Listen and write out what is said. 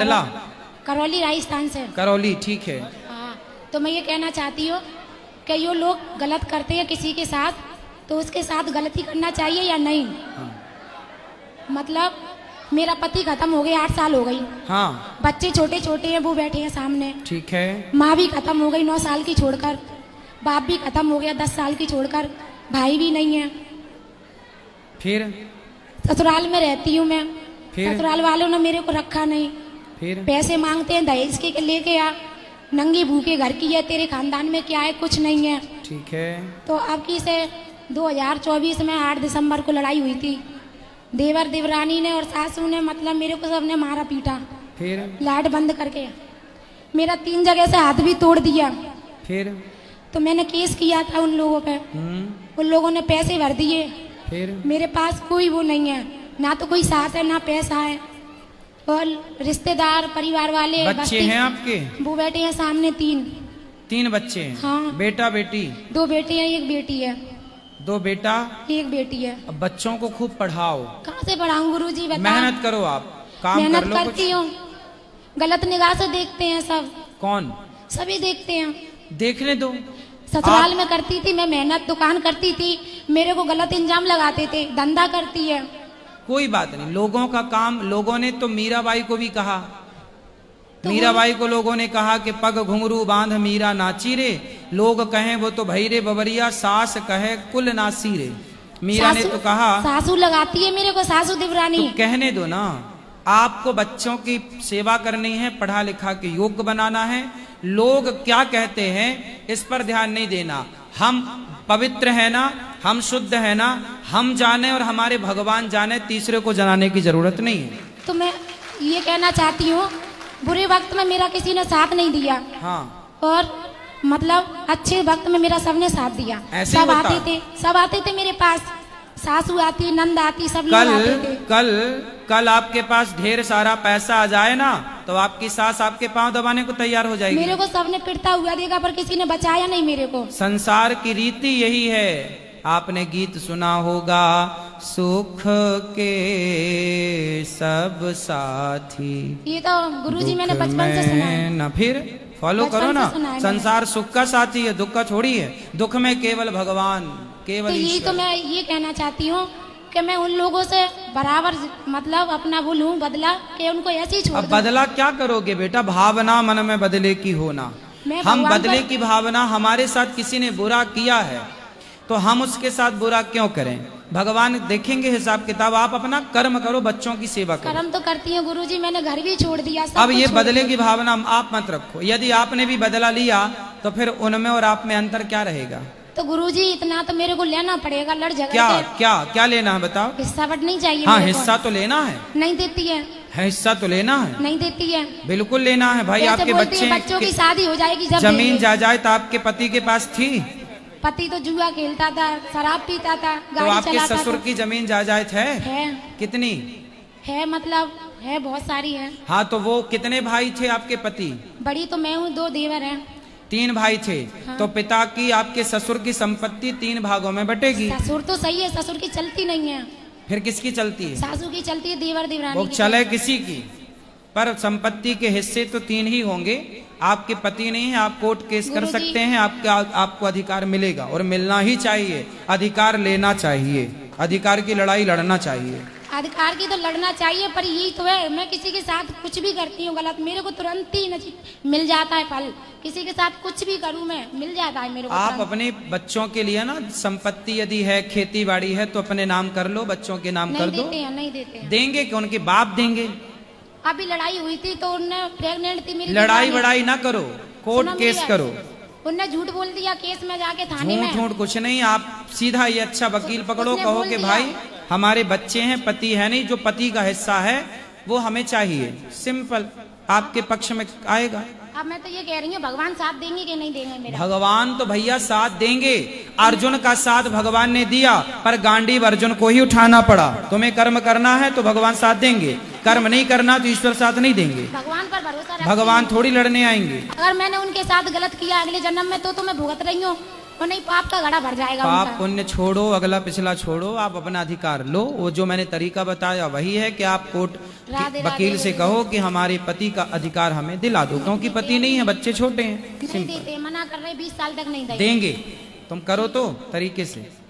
मंडला, करौली राजस्थान से। करौली, ठीक है। हाँ, तो मैं ये कहना चाहती हूँ कि ये लोग गलत करते हैं किसी के साथ, तो उसके साथ गलती करना चाहिए या नहीं। हाँ। मतलब मेरा पति खत्म हो गया, 8 साल हो गई। हाँ। बच्चे छोटे छोटे हैं, वो बैठे हैं सामने। ठीक है। माँ भी खत्म हो गई 9 साल की छोड़कर, बाप भी खत्म हो गया 10 साल की छोड़कर, भाई भी नहीं है। फिर ससुराल में रहती हूँ मैं, फिर ससुराल वालों ने मेरे को रखा नहीं। फिर पैसे मांगते हैं दहेज के लेके आ, नंगी भूखे घर की है, तेरे खानदान में क्या है, कुछ नहीं है। ठीक है। तो अब की से 2024 में 8 दिसंबर को लड़ाई हुई थी। देवर देवरानी ने और सासू ने मतलब मेरे को सबने मारा पीटा, फिर लाइट बंद करके मेरा 3 जगह से हाथ भी तोड़ दिया। फिर तो मैंने केस किया था उन लोगों पे, उन लोगों ने पैसे भर दिए। फिर मेरे पास कोई वो नहीं है, ना तो कोई साथ है ना पैसा है, और रिश्तेदार परिवार वाले बच्चे हैं आपके? वो बैठे हैं सामने 3 बच्चे हैं? हाँ। बेटा बेटी? 2 बेटे हैं, 1 बेटी है। 2 बेटा 1 बेटी है। अब बच्चों को खूब पढ़ाओ। कहाँ से पढ़ाऊं गुरुजी, बता। मेहनत करो, आप काम कर मेहनत लो करती हूँ, गलत निगाह से देखते हैं सब। कौन? सभी देखते हैं। देखने दो। ससुराल में करती थी मैं मेहनत, दुकान करती थी, मेरे को गलत इंजाम लगाते थे, धंधा करती है। कोई बात नहीं, लोगों का काम, लोगों ने तो मीराबाई को भी कहा, तो मीराबाई को लोगों ने कहा कि पग घुंघरू बांध मीरा नाची रे, लोग कहें वो तो भई रे बबरिया, सास कहे कुल नासी रे। मीरा ने तो कहा। सासू लगाती है मेरे को, सासू देवरानी। तो कहने दो ना, आपको बच्चों की सेवा करनी है, पढ़ा लिखा के योग्य बनाना है। लोग क्या कहते हैं इस पर ध्यान नहीं देना। हम पवित्र है ना, हम शुद्ध है ना, हम जाने और हमारे भगवान जाने, तीसरे को जनाने की जरूरत नहीं है। तो मैं ये कहना चाहती हूँ, बुरे वक्त में मेरा किसी ने साथ नहीं दिया। हाँ। और मतलब अच्छे वक्त में मेरा सबने साथ दिया। ऐसे सब आते थे, सब आते थे मेरे पास, सासू आती, नंद आती, सब लोग आते थे। कल आपके पास ढेर सारा पैसा आ जाए ना, तो आपकी सास आपके पांव दबाने को तैयार हो जाएगी। मेरे को सबने पिटता हुआ देखा, पर किसी ने बचाया नहीं मेरे को। संसार की रीति यही है। आपने गीत सुना होगा, सुख के सब साथी। ये तो गुरुजी मैंने बचपन से सुना है ना। फिर फॉलो करो ना, संसार सुख का साथी है, दुख का छोड़ी है। दुख में केवल भगवान, केवल तो यही तो मैं ये कहना चाहती हूँ कि मैं उन लोगों से बराबर मतलब अपना वो लूं बदला, कि उनको ऐसे ही छोड़ दूं। अब बदला क्या करोगे बेटा, भावना मन में बदले की होना। हम बदले की भावना, हमारे साथ किसी ने बुरा किया है तो हम उसके साथ बुरा क्यों करें। भगवान देखेंगे हिसाब किताब। आप अपना कर्म करो, बच्चों की सेवा करो। कर्म तो करती हूँ गुरुजी, मैंने घर भी छोड़ दिया। अब ये बदले की भावना आप मत रखो। यदि आपने भी बदला लिया तो फिर उनमें और आप में अंतर क्या रहेगा। तो गुरुजी इतना तो मेरे को लेना पड़ेगा, लड़ झगड़ क्या क्या क्या लेना है बताओ। हिस्सा बट नहीं चाहिए। हाँ, हिस्सा तो लेना है। नहीं देती है। हिस्सा तो लेना है। नहीं देती है। बिल्कुल लेना है भाई। आपके बच्चों की शादी हो जाएगी जब जमीन जायदाद आपके पति के पास थी। पति तो जुआ खेलता था, शराब पीता था, तो आपके ससुर की जमीन जायदाद है? कितनी है? मतलब है, बहुत सारी है। हाँ, तो वो कितने भाई थे आपके पति? बड़ी तो मैं हूँ, 2 देवर हैं। 3 भाई थे। हाँ। तो पिता की, आपके ससुर की संपत्ति 3 भागों में बटेगी। ससुर तो सही है, ससुर की चलती नहीं है। फिर किसकी चलती है? सासू की चलती है, देवर देवरानी वो चले किसी की, पर संपत्ति के हिस्से तो 3 ही होंगे। आपके पति नहीं है, आप कोर्ट केस कर सकते हैं, आपको अधिकार मिलेगा और मिलना ही चाहिए। अधिकार लेना चाहिए, अधिकार की लड़ाई लड़ना चाहिए। अधिकार की तो लड़ना चाहिए, पर यही तो है, मैं किसी के साथ कुछ भी करती हूँ गलत, मेरे को तुरंत ही मिल जाता है फल। किसी के साथ कुछ भी करूँ मैं, मिल जाता है मेरे को। आप अपने बच्चों के लिए ना, संपत्ति यदि है, खेती बाड़ी है, तो अपने नाम कर लो, बच्चों के नाम कर दो। नहीं देते हैं। देंगे कि उनके बाप देंगे। अभी लड़ाई हुई थी तो उनने, प्रेग्नेंट थी मेरी। लड़ाई बड़ाई ना करो, कोर्ट केस करो। उनने झूठ बोल दिया केस में जाके थाने में। झूठ कुछ नहीं, आप सीधा ये अच्छा वकील पकड़ो, कहो कि भाई हमारे बच्चे हैं, पति है नहीं, जो पति का हिस्सा है वो हमें चाहिए। सिंपल, आपके पक्ष में आएगा। अब मैं तो ये कह रही हूँ, भगवान साथ देंगे कि नहीं देंगे मेरा? भगवान तो भैया साथ देंगे। अर्जुन का साथ भगवान ने दिया, पर गांडीव अर्जुन को ही उठाना पड़ा। तुम्हें कर्म करना है तो भगवान साथ देंगे, कर्म नहीं करना तो ईश्वर साथ नहीं देंगे। भगवान पर भरोसा रखो। भगवान थोड़ी लड़ने आएंगे। अगर मैंने उनके साथ गलत किया अगले जन्म में तो मैं भुगत रही हूँ, और नहीं पाप का घड़ा भर जाएगा। पाप पुण्य छोड़ो, अगला पिछला छोड़ो, आप अपना अधिकार लो। वो जो मैंने तरीका बताया वही है कि आप कोर्ट राधे वकील राधे। से कहो कि हमारे पति का अधिकार हमें दिला दो, क्योंकि पति नहीं है, बच्चे छोटे हैं। नहीं देते, मना कर रहे 20 साल तक नहीं देंगे। देंगे, तुम करो तो तरीके से।